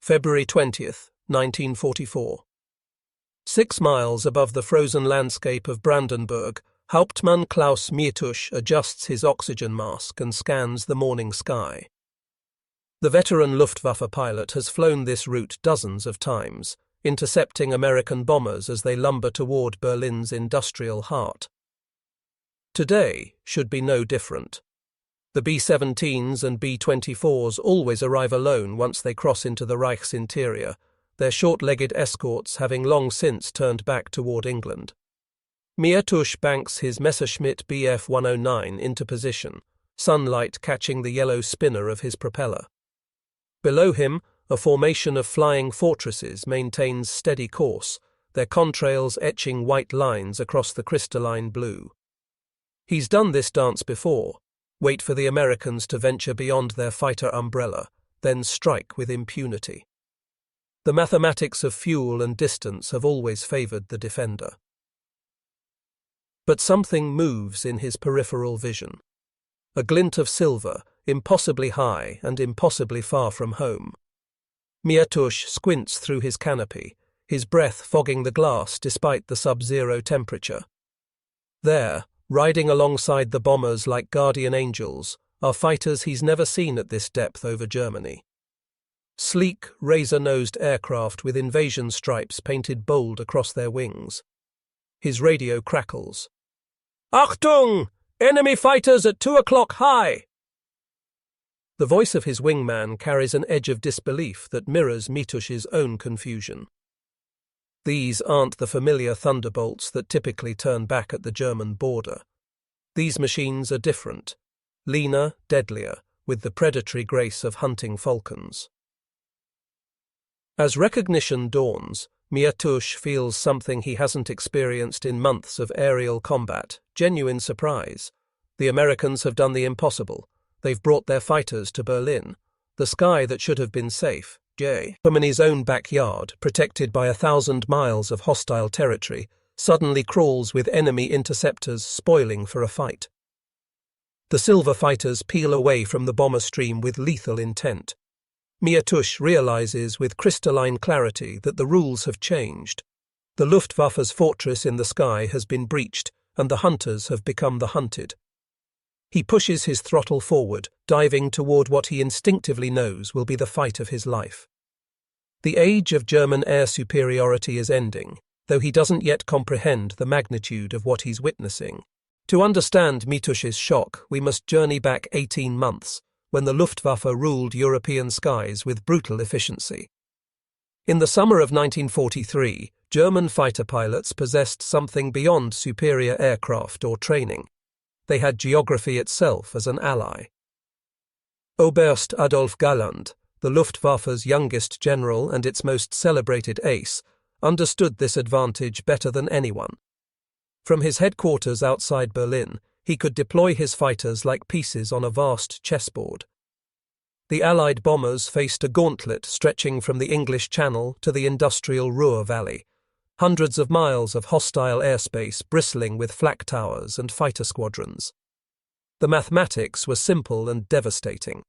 February 20th, 1944. 6 miles above the frozen landscape of Brandenburg, Hauptmann Klaus Miertusch adjusts his oxygen mask and scans the morning sky. The veteran Luftwaffe pilot has flown this route dozens of times, intercepting American bombers as they lumber toward Berlin's industrial heart. Today should be no different. The B-17s and B-24s always arrive alone once they cross into the Reich's interior, their short-legged escorts having long since turned back toward England. Miertusch banks his Messerschmitt Bf 109 into position, sunlight catching the yellow spinner of his propeller. Below him, a formation of flying fortresses maintains steady course, their contrails etching white lines across the crystalline blue. He's done this dance before. Wait for the Americans to venture beyond their fighter umbrella, then strike with impunity. The mathematics of fuel and distance have always favored the defender. But something moves in his peripheral vision. A glint of silver, impossibly high and impossibly far from home. Miertusch squints through his canopy, his breath fogging the glass despite the sub-zero temperature. There, riding alongside the bombers like guardian angels, are fighters he's never seen at this depth over Germany. Sleek, razor-nosed aircraft with invasion stripes painted bold across their wings. His radio crackles. "Achtung! Enemy fighters at 2 o'clock high!" The voice of his wingman carries an edge of disbelief that mirrors Miertusch's own confusion. These aren't the familiar thunderbolts that typically turn back at the German border. These machines are different, leaner, deadlier, with the predatory grace of hunting falcons. As recognition dawns, Miertusch feels something he hasn't experienced in months of aerial combat, genuine surprise. The Americans have done the impossible. They've brought their fighters to Berlin, the sky that should have been safe. Germany's own backyard, protected by 1,000 miles of hostile territory, suddenly crawls with enemy interceptors spoiling for a fight. The silver fighters peel away from the bomber stream with lethal intent. Miertusch realizes with crystalline clarity that the rules have changed. The Luftwaffe's fortress in the sky has been breached, and the hunters have become the hunted. He pushes his throttle forward, diving toward what he instinctively knows will be the fight of his life. The age of German air superiority is ending, though he doesn't yet comprehend the magnitude of what he's witnessing. To understand Miertusch's shock, we must journey back 18 months, when the Luftwaffe ruled European skies with brutal efficiency. In the summer of 1943, German fighter pilots possessed something beyond superior aircraft or training. They had geography itself as an ally. Oberst Adolf Galland, the Luftwaffe's youngest general and its most celebrated ace, understood this advantage better than anyone. From his headquarters outside Berlin, he could deploy his fighters like pieces on a vast chessboard. The Allied bombers faced a gauntlet stretching from the English Channel to the industrial Ruhr Valley, hundreds of miles of hostile airspace bristling with flak towers and fighter squadrons. The mathematics were simple and devastating.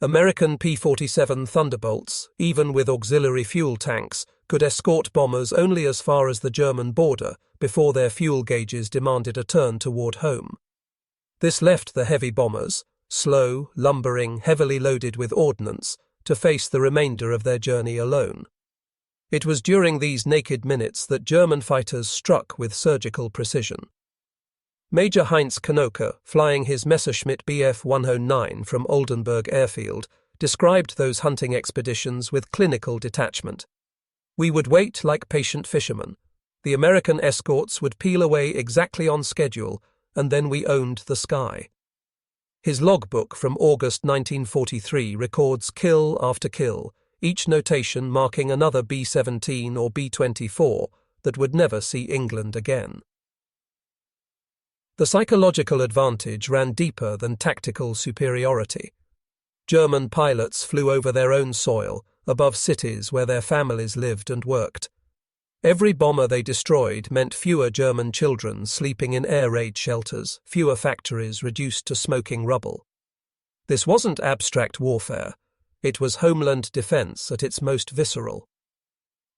American P-47 Thunderbolts, even with auxiliary fuel tanks, could escort bombers only as far as the German border before their fuel gauges demanded a turn toward home. This left the heavy bombers, slow, lumbering, heavily loaded with ordnance, to face the remainder of their journey alone. It was during these naked minutes that German fighters struck with surgical precision. Major Heinz Knoke, flying his Messerschmitt Bf 109 from Oldenburg Airfield, described those hunting expeditions with clinical detachment. "We would wait like patient fishermen. The American escorts would peel away exactly on schedule, and then we owned the sky." His logbook from August 1943 records kill after kill, each notation marking another B-17 or B-24 that would never see England again. The psychological advantage ran deeper than tactical superiority. German pilots flew over their own soil, above cities where their families lived and worked. Every bomber they destroyed meant fewer German children sleeping in air raid shelters, fewer factories reduced to smoking rubble. This wasn't abstract warfare. It was homeland defense at its most visceral.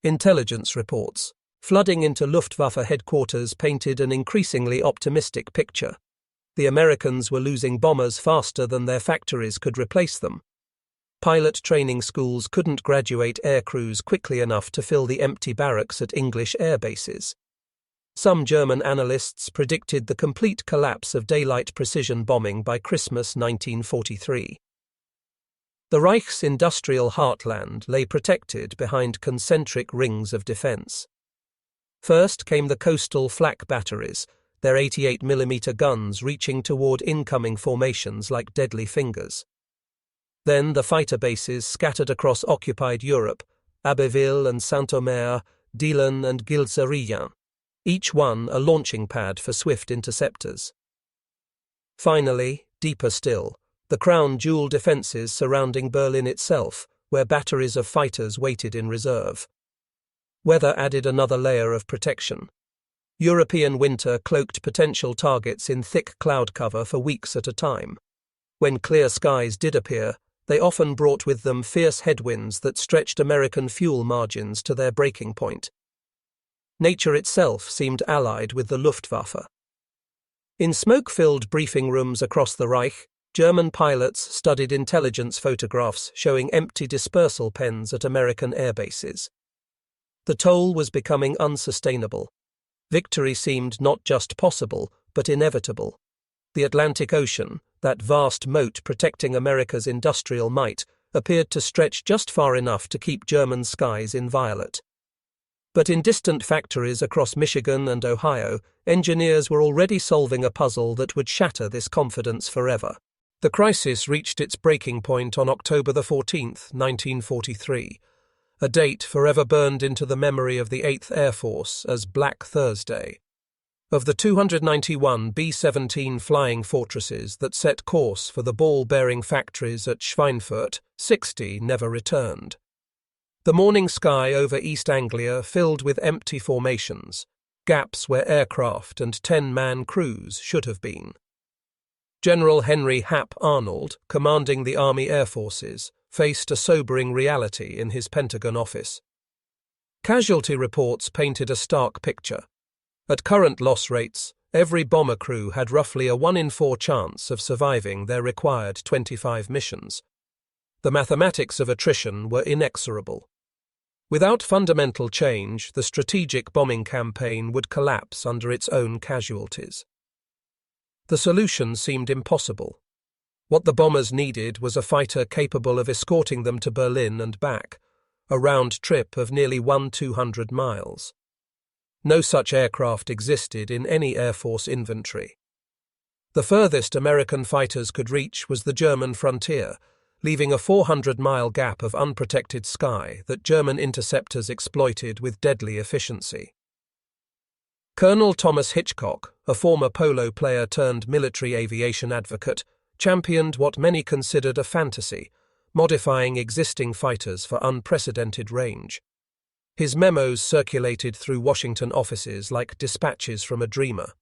Intelligence reports, flooding into Luftwaffe headquarters, painted an increasingly optimistic picture. The Americans were losing bombers faster than their factories could replace them. Pilot training schools couldn't graduate aircrews quickly enough to fill the empty barracks at English air bases. Some German analysts predicted the complete collapse of daylight precision bombing by Christmas 1943. The Reich's industrial heartland lay protected behind concentric rings of defense. First came the coastal flak batteries, their 88mm guns reaching toward incoming formations like deadly fingers. Then the fighter bases scattered across occupied Europe, Abbeville and Saint-Omer, Dillon and Gilles-Rien, each one a launching pad for swift interceptors. Finally, deeper still, the crown jewel defences surrounding Berlin itself, where batteries of fighters waited in reserve. Weather added another layer of protection. European winter cloaked potential targets in thick cloud cover for weeks at a time. When clear skies did appear, they often brought with them fierce headwinds that stretched American fuel margins to their breaking point. Nature itself seemed allied with the Luftwaffe. In smoke-filled briefing rooms across the Reich, German pilots studied intelligence photographs showing empty dispersal pens at American airbases. The toll was becoming unsustainable. Victory seemed not just possible, but inevitable. The Atlantic Ocean, that vast moat protecting America's industrial might, appeared to stretch just far enough to keep German skies inviolate. But in distant factories across Michigan and Ohio, engineers were already solving a puzzle that would shatter this confidence forever. The crisis reached its breaking point on October 14, 1943, a date forever burned into the memory of the 8th Air Force as Black Thursday. Of the 291 B-17 flying fortresses that set course for the ball-bearing factories at Schweinfurt, 60 never returned. The morning sky over East Anglia filled with empty formations, gaps where aircraft and 10-man crews should have been. General Henry Hap Arnold, commanding the Army Air Forces, faced a sobering reality in his Pentagon office. Casualty reports painted a stark picture. At current loss rates, every bomber crew had roughly a 1 in 4 chance of surviving their required 25 missions. The mathematics of attrition were inexorable. Without fundamental change, the strategic bombing campaign would collapse under its own casualties. The solution seemed impossible. What the bombers needed was a fighter capable of escorting them to Berlin and back, a round trip of nearly 200 miles. No such aircraft existed in any Air Force inventory. The furthest American fighters could reach was the German frontier, leaving a 400-mile gap of unprotected sky that German interceptors exploited with deadly efficiency. Colonel Thomas Hitchcock, a former polo player turned military aviation advocate, championed what many considered a fantasy, modifying existing fighters for unprecedented range. His memos circulated through Washington offices like dispatches from a dreamer.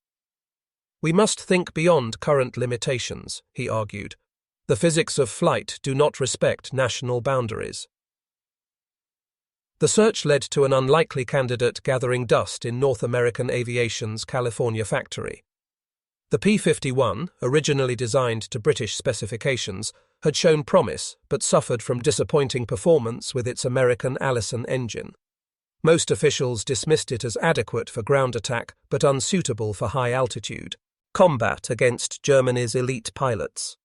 "We must think beyond current limitations," he argued. "The physics of flight do not respect national boundaries." The search led to an unlikely candidate gathering dust in North American Aviation's California factory. The P-51, originally designed to British specifications, had shown promise but suffered from disappointing performance with its American Allison engine. Most officials dismissed it as adequate for ground attack but unsuitable for high altitude combat against Germany's elite pilots.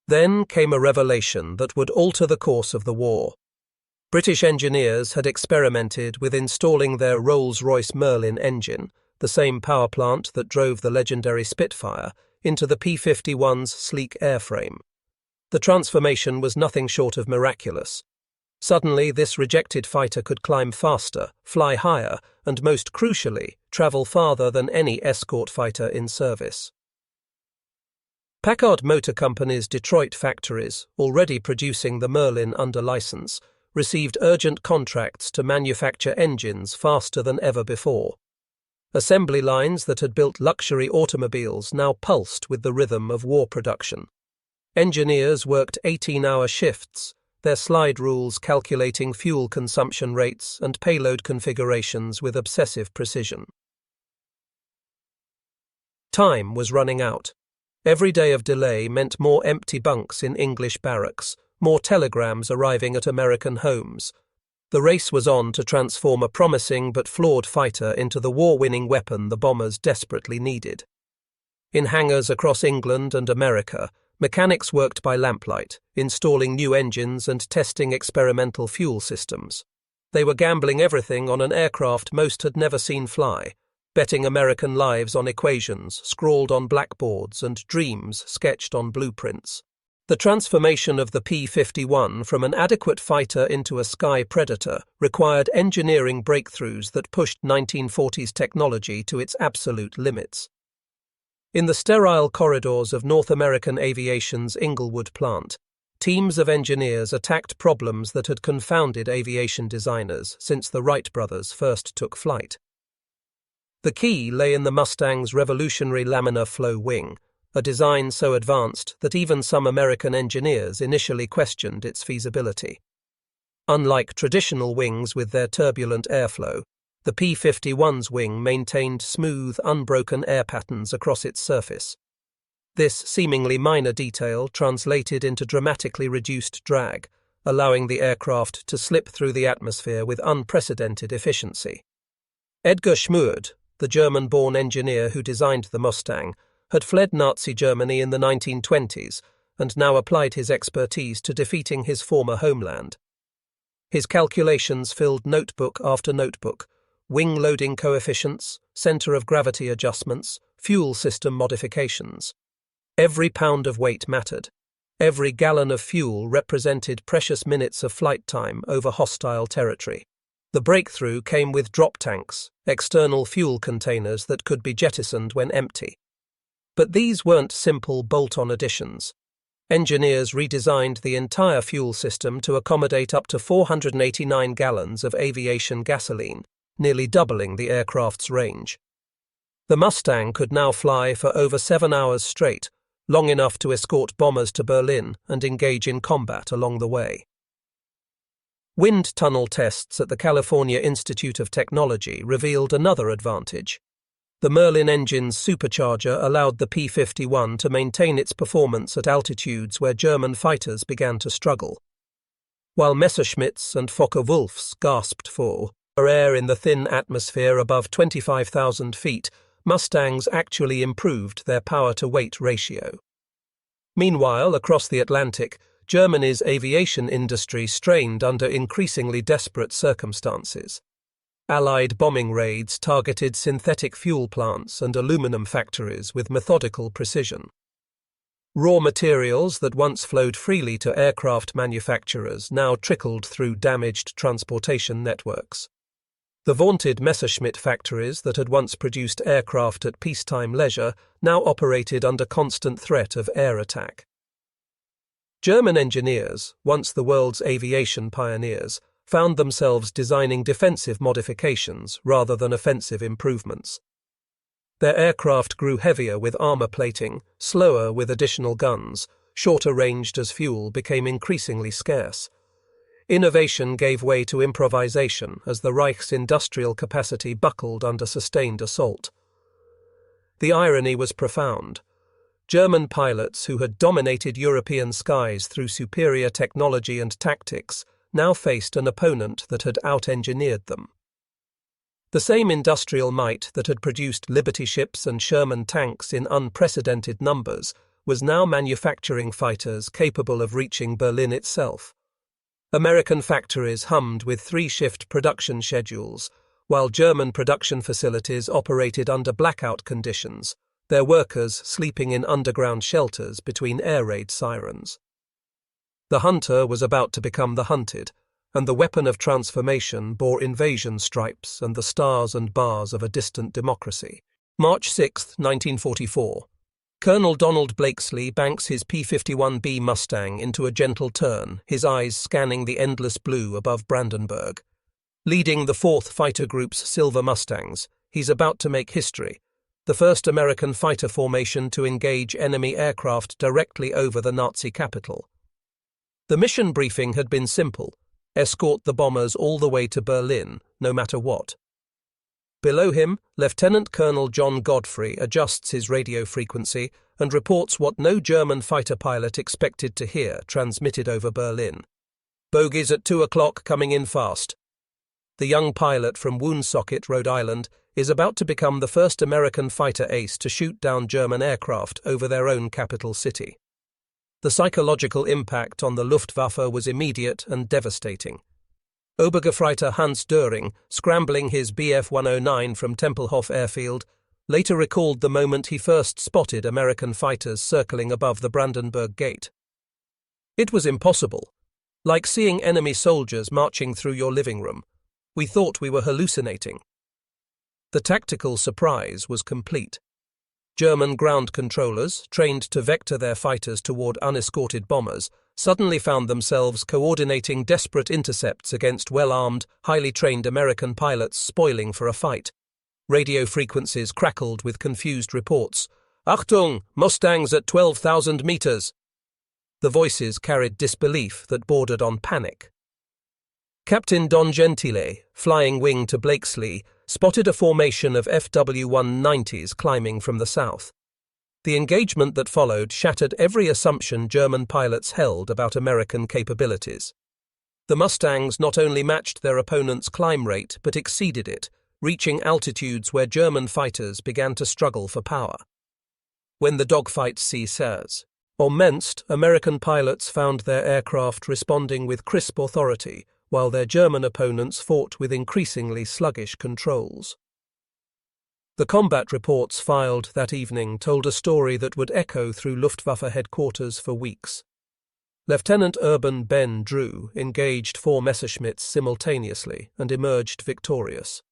Then came a revelation that would alter the course of the war. British engineers had experimented with installing their Rolls-Royce Merlin engine, the same power plant that drove the legendary Spitfire, into the P-51's sleek airframe. The transformation was nothing short of miraculous. Suddenly, this rejected fighter could climb faster, fly higher, and most crucially, travel farther than any escort fighter in service. Packard Motor Company's Detroit factories, already producing the Merlin under license, received urgent contracts to manufacture engines faster than ever before. Assembly lines that had built luxury automobiles now pulsed with the rhythm of war production. Engineers worked 18-hour shifts, their slide rules calculating fuel consumption rates and payload configurations with obsessive precision. Time was running out. Every day of delay meant more empty bunks in English barracks, more telegrams arriving at American homes. The race was on to transform a promising but flawed fighter into the war-winning weapon the bombers desperately needed. In hangars across England and America, mechanics worked by lamplight, installing new engines and testing experimental fuel systems. They were gambling everything on an aircraft most had never seen fly, betting American lives on equations scrawled on blackboards and dreams sketched on blueprints. The transformation of the P-51 from an adequate fighter into a sky predator required engineering breakthroughs that pushed 1940s technology to its absolute limits. In the sterile corridors of North American Aviation's Inglewood plant, teams of engineers attacked problems that had confounded aviation designers since the Wright brothers first took flight. The key lay in the Mustang's revolutionary laminar flow wing, a design so advanced that even some American engineers initially questioned its feasibility. Unlike traditional wings with their turbulent airflow, the P-51's wing maintained smooth, unbroken air patterns across its surface. This seemingly minor detail translated into dramatically reduced drag, allowing the aircraft to slip through the atmosphere with unprecedented efficiency. Edgar Schmuerd, the German-born engineer who designed the Mustang, had fled Nazi Germany in the 1920s and now applied his expertise to defeating his former homeland. His calculations filled notebook after notebook: wing loading coefficients, center of gravity adjustments, fuel system modifications. Every pound of weight mattered. Every gallon of fuel represented precious minutes of flight time over hostile territory. The breakthrough came with drop tanks, external fuel containers that could be jettisoned when empty. But these weren't simple bolt-on additions. Engineers redesigned the entire fuel system to accommodate up to 489 gallons of aviation gasoline, nearly doubling the aircraft's range. The Mustang could now fly for over 7 hours straight, long enough to escort bombers to Berlin and engage in combat along the way. Wind tunnel tests at the California Institute of Technology revealed another advantage. The Merlin engine's supercharger allowed the P-51 to maintain its performance at altitudes where German fighters began to struggle. While Messerschmitts and Focke-Wulfs gasped for air in the thin atmosphere above 25,000 feet, Mustangs actually improved their power-to-weight ratio. Meanwhile, across the Atlantic, Germany's aviation industry strained under increasingly desperate circumstances. Allied bombing raids targeted synthetic fuel plants and aluminum factories with methodical precision. Raw materials that once flowed freely to aircraft manufacturers now trickled through damaged transportation networks. The vaunted Messerschmitt factories that had once produced aircraft at peacetime leisure now operated under constant threat of air attack. German engineers, once the world's aviation pioneers, found themselves designing defensive modifications rather than offensive improvements. Their aircraft grew heavier with armor plating, slower with additional guns, shorter-ranged as fuel became increasingly scarce. Innovation gave way to improvisation as the Reich's industrial capacity buckled under sustained assault. The irony was profound. German pilots who had dominated European skies through superior technology and tactics now faced an opponent that had out-engineered them. The same industrial might that had produced Liberty ships and Sherman tanks in unprecedented numbers was now manufacturing fighters capable of reaching Berlin itself. American factories hummed with 3-shift production schedules, while German production facilities operated under blackout conditions, their workers sleeping in underground shelters between air raid sirens. The hunter was about to become the hunted, and the weapon of transformation bore invasion stripes and the stars and bars of a distant democracy. March 6, 1944. Colonel Donald Blakesley banks his P-51B Mustang into a gentle turn, his eyes scanning the endless blue above Brandenburg. Leading the 4th Fighter Group's Silver Mustangs, he's about to make history, the first American fighter formation to engage enemy aircraft directly over the Nazi capital. The mission briefing had been simple: escort the bombers all the way to Berlin, no matter what. Below him, Lieutenant Colonel John Godfrey adjusts his radio frequency and reports what no German fighter pilot expected to hear transmitted over Berlin. "Bogies at 2 o'clock coming in fast." The young pilot from Woonsocket, Rhode Island, is about to become the first American fighter ace to shoot down German aircraft over their own capital city. The psychological impact on the Luftwaffe was immediate and devastating. Obergefreiter Hans Döring, scrambling his Bf 109 from Tempelhof airfield, later recalled the moment he first spotted American fighters circling above the Brandenburg Gate. "It was impossible. Like seeing enemy soldiers marching through your living room. We thought we were hallucinating." The tactical surprise was complete. German ground controllers, trained to vector their fighters toward unescorted bombers, suddenly found themselves coordinating desperate intercepts against well-armed, highly trained American pilots spoiling for a fight. Radio frequencies crackled with confused reports. "Achtung! Mustangs at 12,000 meters!" The voices carried disbelief that bordered on panic. Captain Don Gentile, flying wing to Blakesley, spotted a formation of FW-190s climbing from the south. The engagement that followed shattered every assumption German pilots held about American capabilities. The Mustangs not only matched their opponent's climb rate but exceeded it, reaching altitudes where German fighters began to struggle for power. When the dogfight ceased, American pilots found their aircraft responding with crisp authority, while their German opponents fought with increasingly sluggish controls. The combat reports filed that evening told a story that would echo through Luftwaffe headquarters for weeks. Lieutenant Urban Ben Drew engaged 4 Messerschmitts simultaneously and emerged victorious.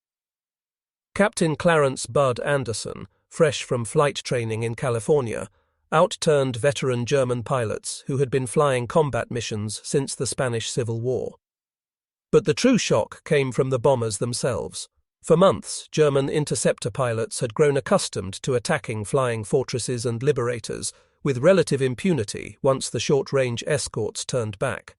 Captain Clarence Bud Anderson, fresh from flight training in California, outturned veteran German pilots who had been flying combat missions since the Spanish Civil War. But the true shock came from the bombers themselves. For months, German interceptor pilots had grown accustomed to attacking flying fortresses and liberators with relative impunity once the short-range escorts turned back.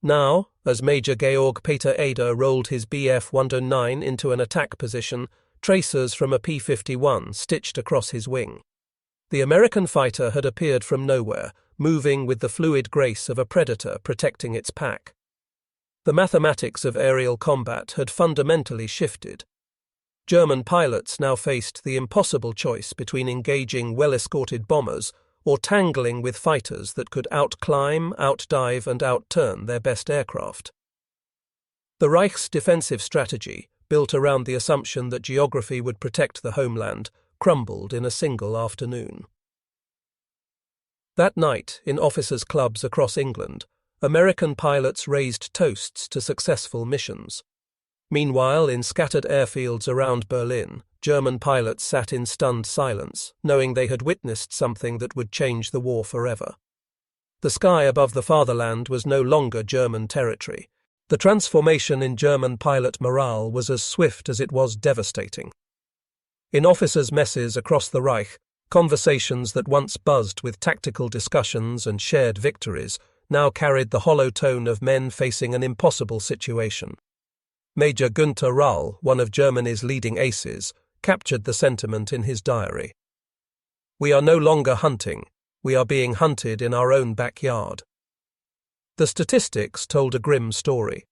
Now, as Major Georg Peter Eder rolled his Bf 109 into an attack position, tracers from a P-51 stitched across his wing. The American fighter had appeared from nowhere, moving with the fluid grace of a predator protecting its pack. The mathematics of aerial combat had fundamentally shifted. German pilots now faced the impossible choice between engaging well-escorted bombers or tangling with fighters that could outclimb, outdive, and outturn their best aircraft. The Reich's defensive strategy, built around the assumption that geography would protect the homeland, crumbled in a single afternoon. That night, in officers' clubs across England, American pilots raised toasts to successful missions. Meanwhile, in scattered airfields around Berlin, German pilots sat in stunned silence, knowing they had witnessed something that would change the war forever. The sky above the fatherland was no longer German territory. The transformation in German pilot morale was as swift as it was devastating. In officers' messes across the Reich, conversations that once buzzed with tactical discussions and shared victories now carried the hollow tone of men facing an impossible situation. Major Günther Rall, one of Germany's leading aces, captured the sentiment in his diary. "We are no longer hunting, we are being hunted in our own backyard." The statistics told a grim story.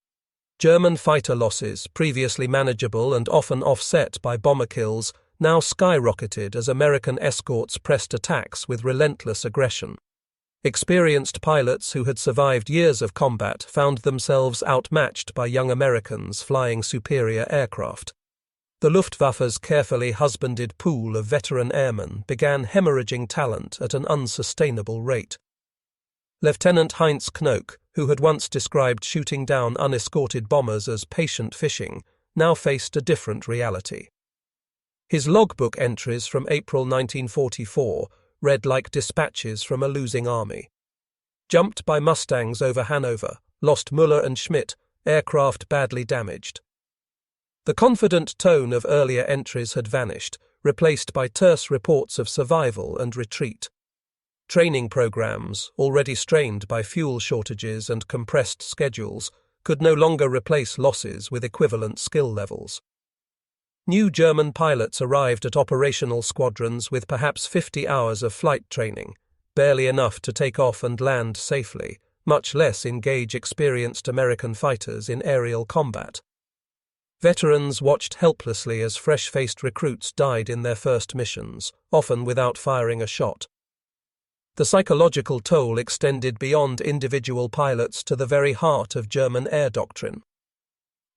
German fighter losses, previously manageable and often offset by bomber kills, now skyrocketed as American escorts pressed attacks with relentless aggression. Experienced pilots who had survived years of combat found themselves outmatched by young Americans flying superior aircraft. The Luftwaffe's carefully husbanded pool of veteran airmen began hemorrhaging talent at an unsustainable rate. Lieutenant Heinz Knoke, who had once described shooting down unescorted bombers as patient fishing, now faced a different reality. His logbook entries from April 1944 read like dispatches from a losing army. Jumped by Mustangs over Hanover, lost Müller and Schmidt, aircraft badly damaged. The confident tone of earlier entries had vanished, replaced by terse reports of survival and retreat. Training programs, already strained by fuel shortages and compressed schedules, could no longer replace losses with equivalent skill levels. New German pilots arrived at operational squadrons with perhaps 50 hours of flight training, barely enough to take off and land safely, much less engage experienced American fighters in aerial combat. Veterans watched helplessly as fresh-faced recruits died in their first missions, often without firing a shot. The psychological toll extended beyond individual pilots to the very heart of German air doctrine.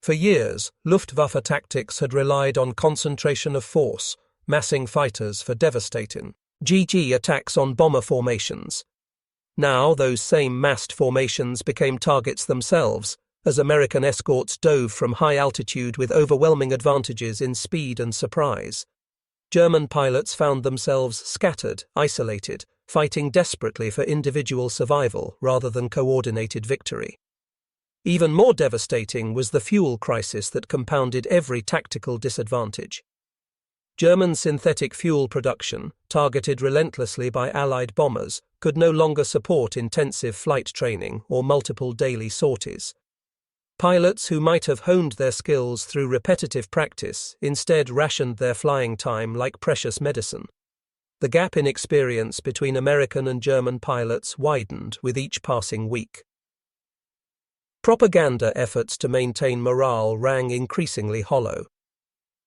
For years, Luftwaffe tactics had relied on concentration of force, massing fighters for devastating GG attacks on bomber formations. Now those same massed formations became targets themselves, as American escorts dove from high altitude with overwhelming advantages in speed and surprise. German pilots found themselves scattered, isolated, fighting desperately for individual survival rather than coordinated victory. Even more devastating was the fuel crisis that compounded every tactical disadvantage. German synthetic fuel production, targeted relentlessly by Allied bombers, could no longer support intensive flight training or multiple daily sorties. Pilots who might have honed their skills through repetitive practice instead rationed their flying time like precious medicine. The gap in experience between American and German pilots widened with each passing week. Propaganda efforts to maintain morale rang increasingly hollow.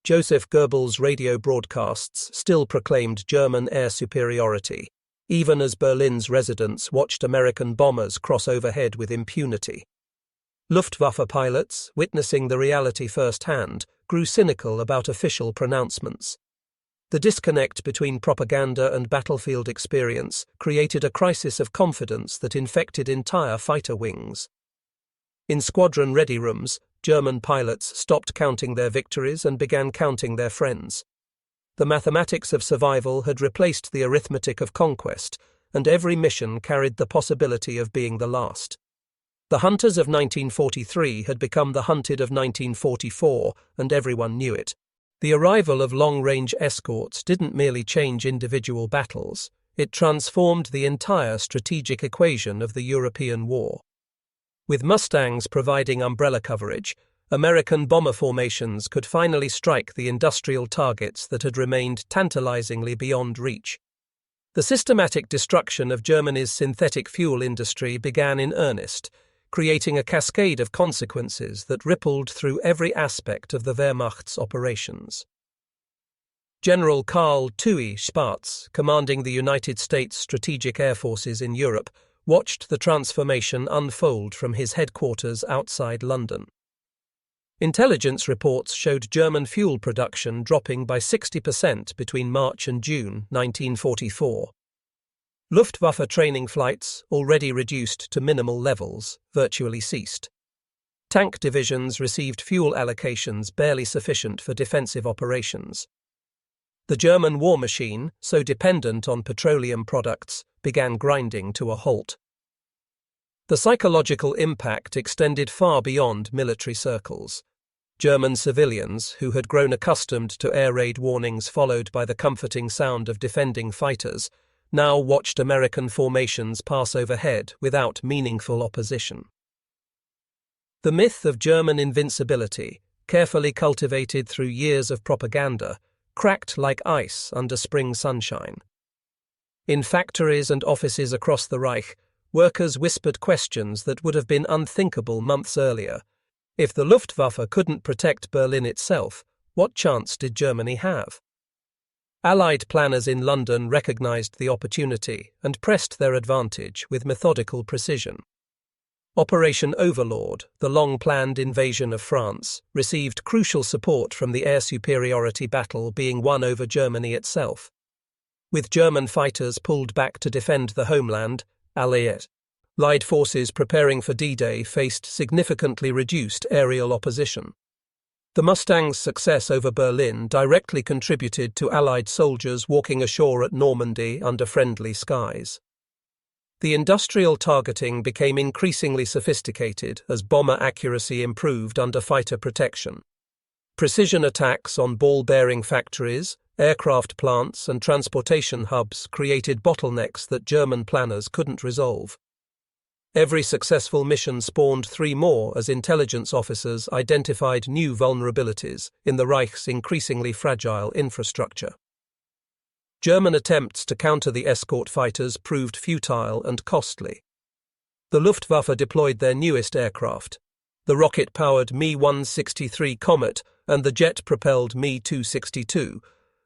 Joseph Goebbels' radio broadcasts still proclaimed German air superiority, even as Berlin's residents watched American bombers cross overhead with impunity. Luftwaffe pilots, witnessing the reality firsthand, grew cynical about official pronouncements. The disconnect between propaganda and battlefield experience created a crisis of confidence that infected entire fighter wings. In squadron ready rooms, German pilots stopped counting their victories and began counting their friends. The mathematics of survival had replaced the arithmetic of conquest, and every mission carried the possibility of being the last. The hunters of 1943 had become the hunted of 1944, and everyone knew it. The arrival of long-range escorts didn't merely change individual battles, it transformed the entire strategic equation of the European war. With Mustangs providing umbrella coverage, American bomber formations could finally strike the industrial targets that had remained tantalizingly beyond reach. The systematic destruction of Germany's synthetic fuel industry began in earnest, creating a cascade of consequences that rippled through every aspect of the Wehrmacht's operations. General Karl Tui Spaatz, commanding the United States Strategic Air Forces in Europe, watched the transformation unfold from his headquarters outside London. Intelligence reports showed German fuel production dropping by 60% between March and June 1944. Luftwaffe training flights, already reduced to minimal levels, virtually ceased. Tank divisions received fuel allocations barely sufficient for defensive operations. The German war machine, so dependent on petroleum products, began grinding to a halt. The psychological impact extended far beyond military circles. German civilians, who had grown accustomed to air raid warnings followed by the comforting sound of defending fighters, now watched American formations pass overhead without meaningful opposition. The myth of German invincibility, carefully cultivated through years of propaganda, cracked like ice under spring sunshine. In factories and offices across the Reich, workers whispered questions that would have been unthinkable months earlier. If the Luftwaffe couldn't protect Berlin itself, what chance did Germany have? Allied planners in London recognized the opportunity and pressed their advantage with methodical precision. Operation Overlord, the long-planned invasion of France, received crucial support from the air superiority battle being won over Germany itself. With German fighters pulled back to defend the homeland, Allied forces preparing for D-Day faced significantly reduced aerial opposition. The Mustangs' success over Berlin directly contributed to Allied soldiers walking ashore at Normandy under friendly skies. The industrial targeting became increasingly sophisticated as bomber accuracy improved under fighter protection. Precision attacks on ball-bearing factories, aircraft plants and transportation hubs created bottlenecks that German planners couldn't resolve. Every successful mission spawned 3 more as intelligence officers identified new vulnerabilities in the Reich's increasingly fragile infrastructure. German attempts to counter the escort fighters proved futile and costly. The Luftwaffe deployed their newest aircraft, the rocket-powered Me-163 Comet and the jet-propelled Me-262,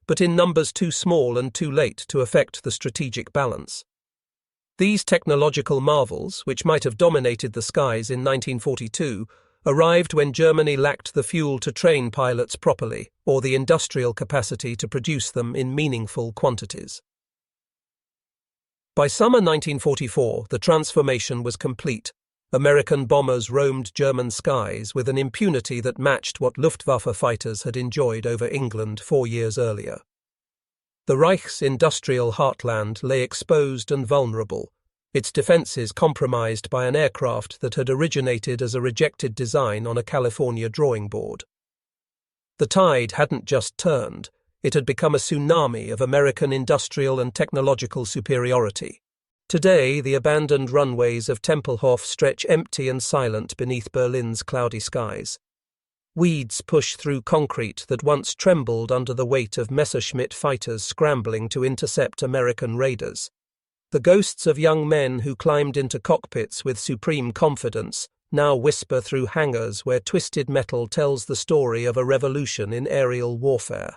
but in numbers too small and too late to affect the strategic balance. These technological marvels, which might have dominated the skies in 1942, arrived when Germany lacked the fuel to train pilots properly or the industrial capacity to produce them in meaningful quantities. By summer 1944, the transformation was complete. American bombers roamed German skies with an impunity that matched what Luftwaffe fighters had enjoyed over England 4 years earlier. The Reich's industrial heartland lay exposed and vulnerable, its defences compromised by an aircraft that had originated as a rejected design on a California drawing board. The tide hadn't just turned, it had become a tsunami of American industrial and technological superiority. Today, the abandoned runways of Tempelhof stretch empty and silent beneath Berlin's cloudy skies. Weeds push through concrete that once trembled under the weight of Messerschmitt fighters scrambling to intercept American raiders. The ghosts of young men who climbed into cockpits with supreme confidence now whisper through hangars where twisted metal tells the story of a revolution in aerial warfare.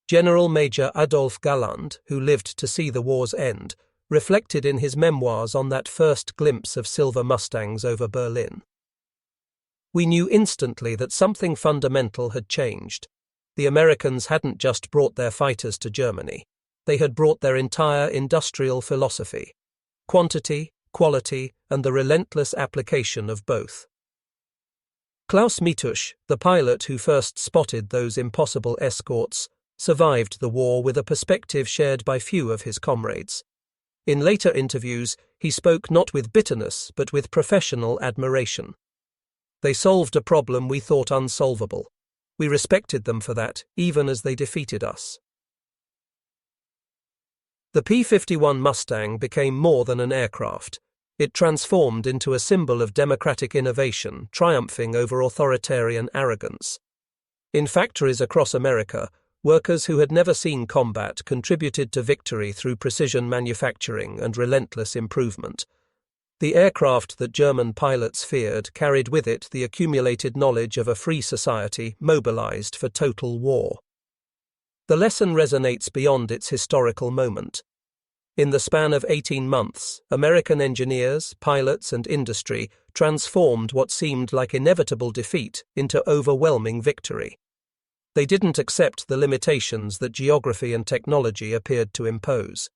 General Major Adolf Galland, who lived to see the war's end, reflected in his memoirs on that first glimpse of silver Mustangs over Berlin. We knew instantly that something fundamental had changed. The Americans hadn't just brought their fighters to Germany. They had brought their entire industrial philosophy: quantity, quality, and the relentless application of both. Klaus Mitusch, the pilot who first spotted those impossible escorts, survived the war with a perspective shared by few of his comrades. In later interviews, he spoke not with bitterness but with professional admiration. They solved a problem we thought unsolvable. We respected them for that, even as they defeated us. The P-51 Mustang became more than an aircraft. It transformed into a symbol of democratic innovation, triumphing over authoritarian arrogance. In factories across America, workers who had never seen combat contributed to victory through precision manufacturing and relentless improvement. The aircraft that German pilots feared carried with it the accumulated knowledge of a free society mobilized for total war. The lesson resonates beyond its historical moment. In the span of 18 months, American engineers, pilots, and industry transformed what seemed like inevitable defeat into overwhelming victory. They didn't accept the limitations that geography and technology appeared to impose.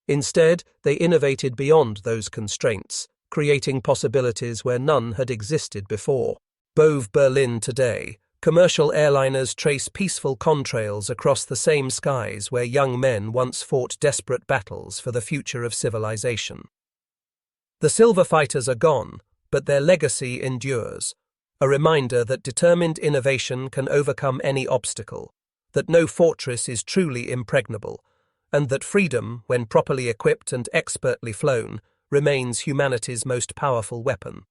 Instead, they innovated beyond those constraints, creating possibilities where none had existed before. Bove Berlin today, commercial airliners trace peaceful contrails across the same skies where young men once fought desperate battles for the future of civilization. The silver fighters are gone, but their legacy endures, a reminder that determined innovation can overcome any obstacle, that no fortress is truly impregnable, and that freedom, when properly equipped and expertly flown, remains humanity's most powerful weapon.